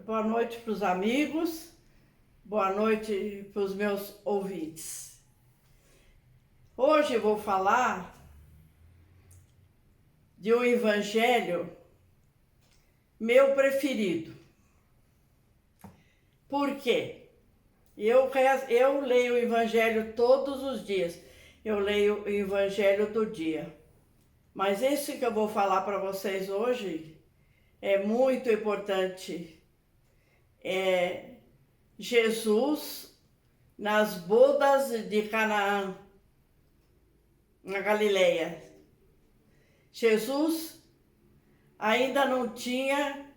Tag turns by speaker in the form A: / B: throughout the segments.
A: boa noite para os amigos, boa noite para os meus ouvintes. Hoje eu vou falar de um evangelho meu preferido. Por quê? Eu leio o evangelho todos os dias, eu leio o evangelho do dia. Mas esse que eu vou falar para vocês hoje é muito importante. É Jesus nas bodas de Canaã, na Galileia. Jesus ainda não tinha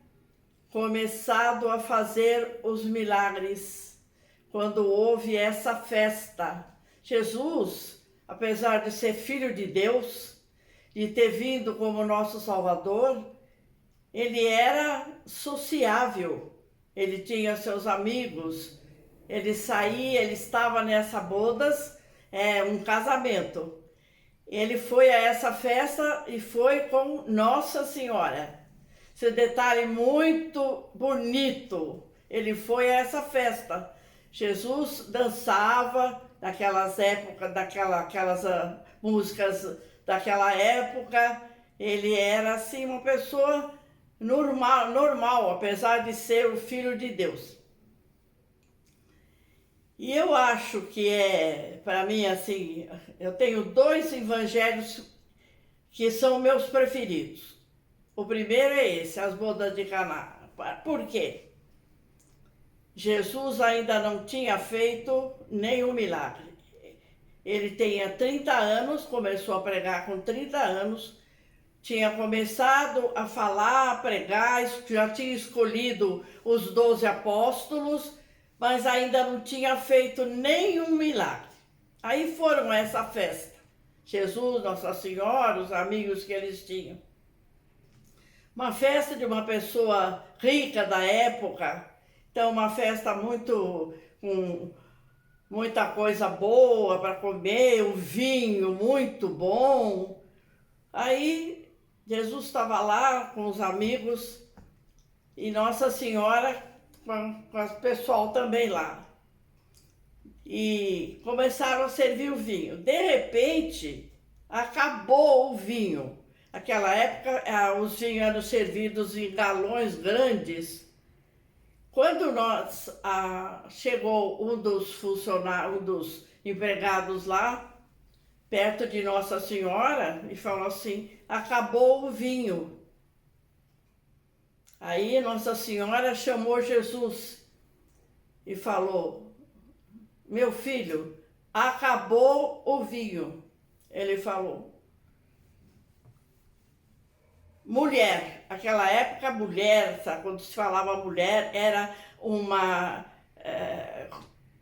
A: começado a fazer os milagres quando houve essa festa. Jesus, apesar de ser filho de Deus, de ter vindo como nosso Salvador, ele era sociável, ele tinha seus amigos, ele saía, ele estava nessa bodas, um casamento. Ele foi a essa festa e foi com Nossa Senhora. Esse detalhe muito bonito, ele foi a essa festa. Jesus dançava naquelas épocas, aquelas músicas daquela época, ele era assim uma pessoa normal, apesar de ser o Filho de Deus. E eu acho que para mim, assim, eu tenho dois evangelhos que são meus preferidos. O primeiro é esse, as bodas de Caná. Por quê? Jesus ainda não tinha feito nenhum milagre. Ele tinha 30 anos, começou a pregar com 30 anos, tinha começado a falar, a pregar, já tinha escolhido os 12 apóstolos, mas ainda não tinha feito nenhum milagre. Aí foram a essa festa. Jesus, Nossa Senhora, os amigos que eles tinham. Uma festa de uma pessoa rica da época, então uma festa com muita coisa boa para comer, o vinho muito bom. Aí Jesus estava lá com os amigos e Nossa Senhora com o pessoal também lá. E começaram a servir o vinho. De repente, acabou o vinho. Naquela época, os vinhos eram servidos em galões grandes. Quando chegou um dos funcionários, um dos empregados lá, perto de Nossa Senhora, e falou assim: acabou o vinho. Aí Nossa Senhora chamou Jesus e falou: meu filho, acabou o vinho. Ele falou: mulher, aquela época mulher, sabe, quando se falava mulher, era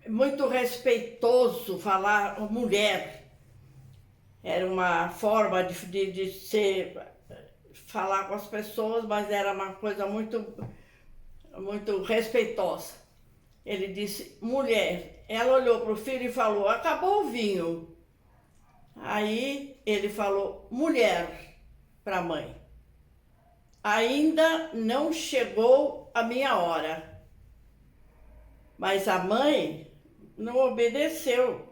A: muito respeitoso falar mulher. Era uma forma de falar com as pessoas, mas era uma coisa muito respeitosa. Ele disse, mulher. Ela olhou para o filho e falou, acabou o vinho. Aí ele falou, mulher, para a mãe. Ainda não chegou a minha hora. Mas a mãe não obedeceu.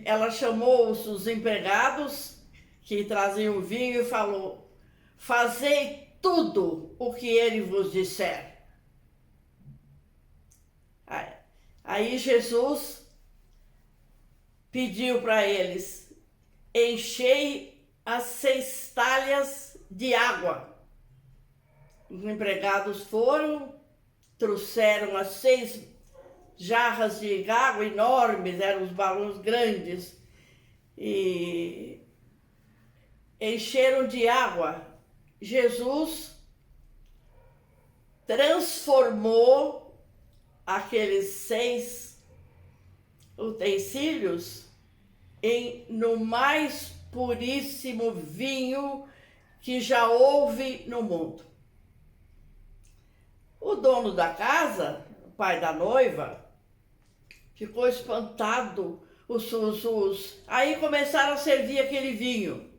A: Ela chamou os empregados que traziam vinho e falou, fazei tudo o que ele vos disser. Aí Jesus pediu para eles, enchei as 6 talhas de água. Os empregados foram, trouxeram as 6 jarras de água enormes, eram os balões grandes, e encheram de água. Jesus transformou aqueles 6 utensílios no mais puríssimo vinho que já houve no mundo. O dono da casa, o pai da noiva, ficou espantado. Aí começaram a servir aquele vinho.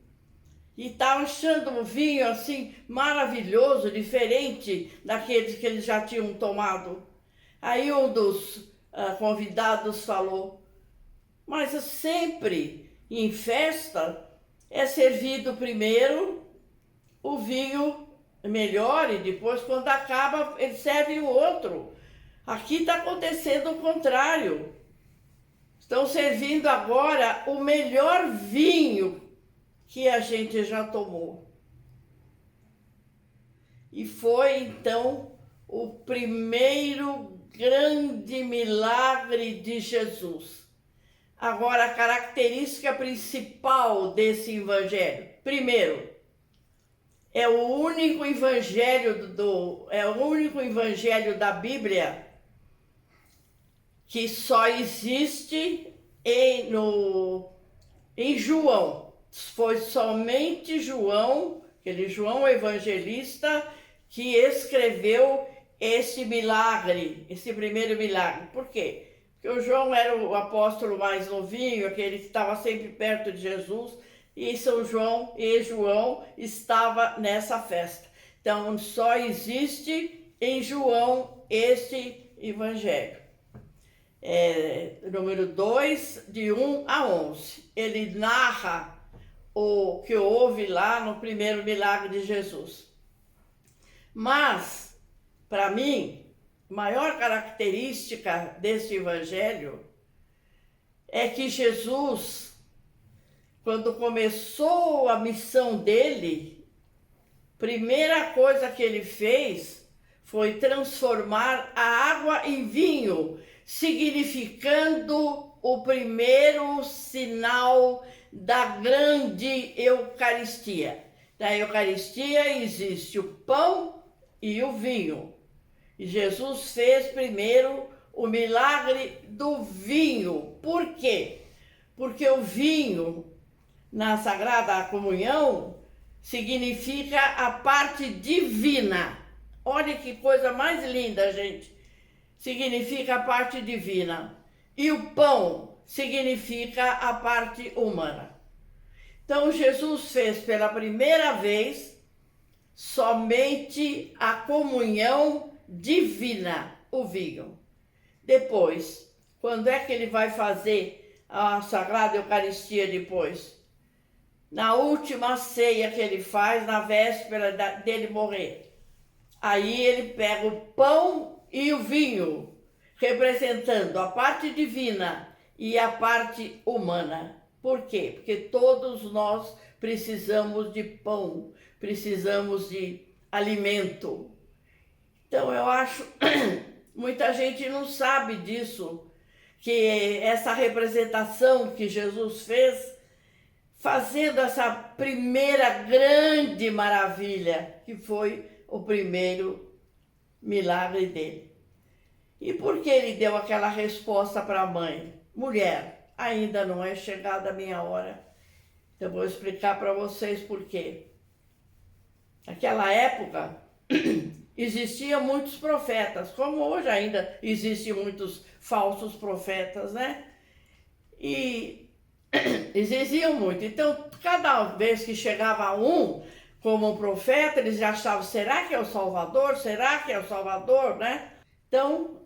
A: e estava achando o vinho assim maravilhoso, diferente daqueles que eles já tinham tomado. Aí um dos convidados falou: mas sempre em festa é servido primeiro o vinho melhor e depois, quando acaba, eles servem o outro. Aqui está acontecendo o contrário. Estão servindo agora o melhor vinho que a gente já tomou. E foi então o primeiro grande milagre de Jesus. Agora, a característica principal desse evangelho. Primeiro, é o único evangelho da Bíblia que só existe em João. Foi somente João, aquele João evangelista, que escreveu esse milagre, esse primeiro milagre. Por quê? Porque o João era o apóstolo mais novinho, aquele que estava sempre perto de Jesus, e João estava nessa festa. Então, só existe em João este evangelho. Número 2, de 1 a 11. Ele narra o que houve lá no primeiro milagre de Jesus. Mas, para mim, a maior característica desse evangelho é que Jesus, quando começou a missão dele, primeira coisa que ele fez foi transformar a água em vinho, significando o primeiro sinal da grande Eucaristia. Na Eucaristia existe o pão e o vinho. E Jesus fez primeiro o milagre do vinho. Por quê? Porque o vinho, na Sagrada Comunhão, significa a parte divina. Olha que coisa mais linda, gente. Significa a parte divina. E o pão significa a parte humana. Então, Jesus fez pela primeira vez somente a comunhão divina, o vinho. Depois, quando é que ele vai fazer a Sagrada Eucaristia depois? Na última ceia que ele faz, na véspera dele morrer. Aí ele pega o pão e o vinho, representando a parte divina e a parte humana. Por quê? Porque todos nós precisamos de pão, precisamos de alimento. Então eu acho, muita gente não sabe disso, que essa representação que Jesus fez, fazendo essa primeira grande maravilha, que foi o primeiro milagre dele. E por que ele deu aquela resposta para a mãe? Mulher, ainda não é chegada a minha hora. Então, eu vou explicar para vocês por quê. Naquela época, existiam muitos profetas, como hoje ainda existem muitos falsos profetas, né? E existiam muito. Então, cada vez que chegava um como um profeta, eles já achavam, será que é o Salvador? Será que é o Salvador, né? Então,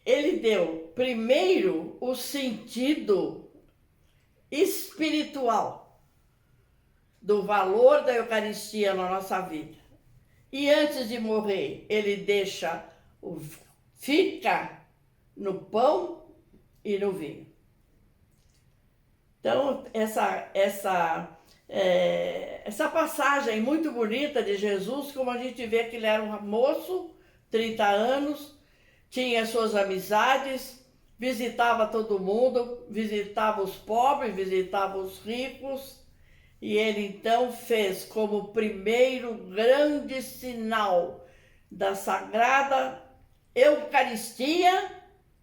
A: ele deu primeiro o sentido espiritual do valor da Eucaristia na nossa vida. E antes de morrer, ele fica no pão e no vinho. Então, essa passagem muito bonita de Jesus, como a gente vê que ele era um moço, 30 anos, tinha suas amizades, visitava todo mundo, visitava os pobres, visitava os ricos, e ele então fez como primeiro grande sinal da Sagrada Eucaristia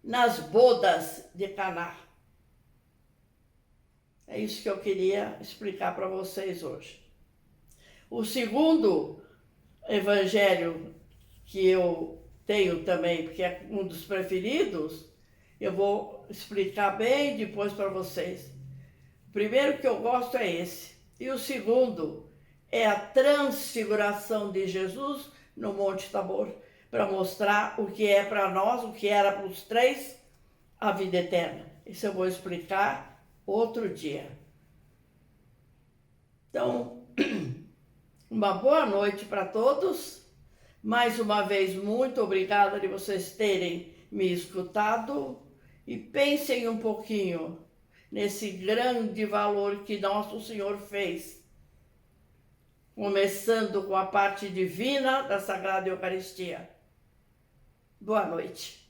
A: nas bodas de Caná. É isso que eu queria explicar para vocês hoje. O segundo evangelho que eu tenho também, porque é um dos preferidos, eu vou explicar bem depois para vocês. O primeiro que eu gosto é esse. E o segundo, é a transfiguração de Jesus no Monte Tabor, para mostrar o que é para nós, o que era para os três, a vida eterna. Isso eu vou explicar outro dia. Então, uma boa noite para todos. Mais uma vez, muito obrigada de vocês terem me escutado e pensem um pouquinho nesse grande valor que Nosso Senhor fez, começando com a parte divina da Sagrada Eucaristia. Boa noite.